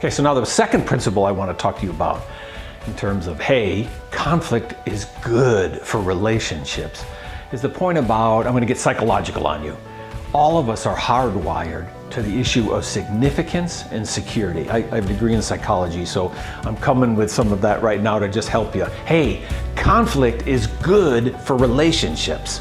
Okay, so now the second principle I want to talk to you about in terms of, hey, conflict is good for relationships, is the point about, I'm going to get psychological on you. All of us are hardwired to the issue of significance and security. I have a degree in psychology, so I'm coming with some of that right now to just help you. Hey, conflict is good for relationships.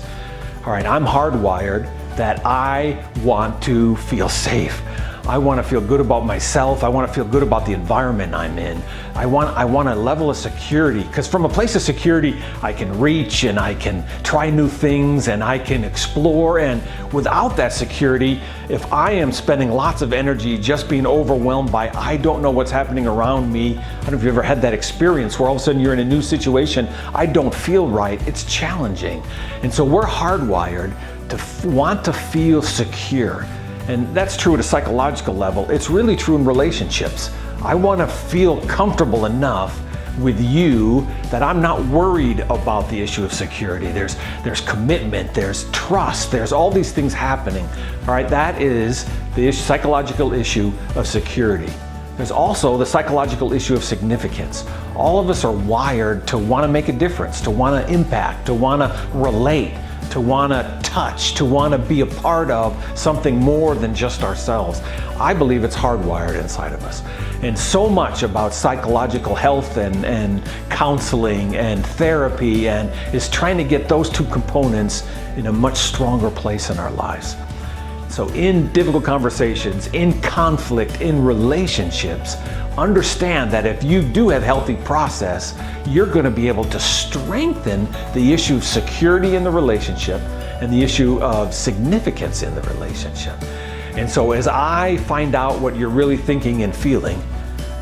All right, I'm hardwired that I want to feel safe. I want to feel good about myself. I want to feel good about the environment I'm in. I want a level of security, because from a place of security, I can reach and I can try new things and I can explore. And without that security, if I am spending lots of energy just being overwhelmed by, I don't know what's happening around me. I don't know if you've ever had that experience where all of a sudden you're in a new situation, I don't feel right. It's challenging. And so we're hardwired to want to feel secure. And that's true at a psychological level. It's really true in relationships. I want to feel comfortable enough with you that I'm not worried about the issue of security. There's commitment, there's trust, there's all these things happening. All right, that is the psychological issue of security. There's also the psychological issue of significance. All of us are wired to want to make a difference, to want to impact, to want to relate, to want to touch, to want to be a part of something more than just ourselves. I believe it's hardwired inside of us. And so much about psychological health and counseling and therapy is trying to get those two components in a much stronger place in our lives. So in difficult conversations, in conflict, in relationships, understand that if you do have healthy process, you're going to be able to strengthen the issue of security in the relationship and the issue of significance in the relationship. And so as I find out what you're really thinking and feeling,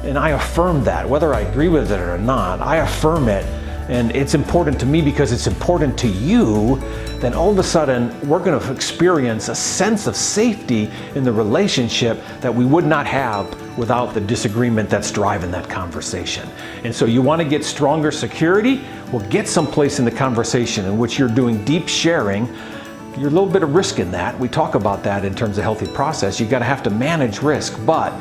and I affirm that, whether I agree with it or not, I affirm it, and it's important to me because it's important to you, then all of a sudden we're going to experience a sense of safety in the relationship that we would not have without the disagreement that's driving that conversation. And so you want to get stronger security? Well, get someplace in the conversation in which you're doing deep sharing. You're a little bit of risk in that. We talk about that in terms of healthy process. You got to have to manage risk, but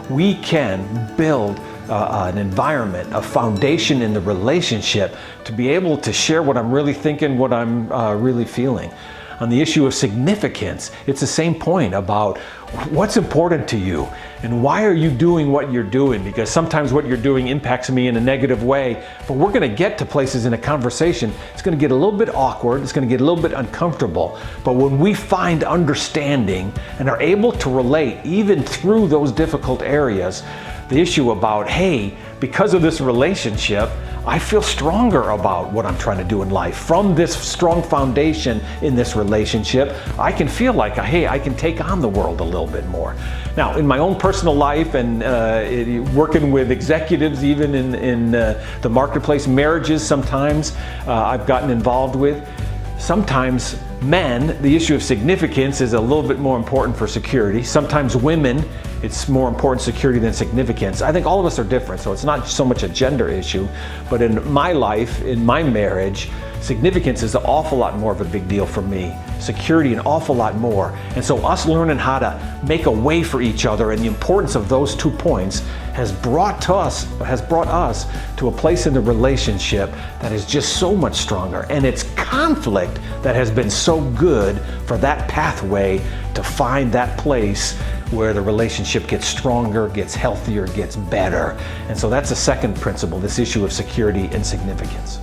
we can build an environment, a foundation in the relationship to be able to share what I'm really thinking, what I'm really feeling. On the issue of significance, it's the same point about what's important to you and why are you doing what you're doing, because sometimes what you're doing impacts me in a negative way, but we're going to get to places in a conversation, it's going to get a little bit awkward, it's going to get a little bit uncomfortable, but when we find understanding and are able to relate even through those difficult areas, the issue about, hey, because of this relationship, I feel stronger about what I'm trying to do in life. From this strong foundation in this relationship, I can feel like, hey, I can take on the world a little bit more. Now, in my own personal life and working with executives, even in the marketplace, marriages sometimes I've gotten involved with. Sometimes men, the issue of significance is a little bit more important for security. Sometimes women, it's more important security than significance. I think all of us are different, so it's not so much a gender issue, but in my life, in my marriage, significance is an awful lot more of a big deal for me. Security an awful lot more. And so us learning how to make a way for each other and the importance of those 2 points has brought us to a place in the relationship that is just so much stronger. And it's conflict that has been so good for that pathway to find that place where the relationship gets stronger, gets healthier, gets better. And so that's the second principle, this issue of security and significance.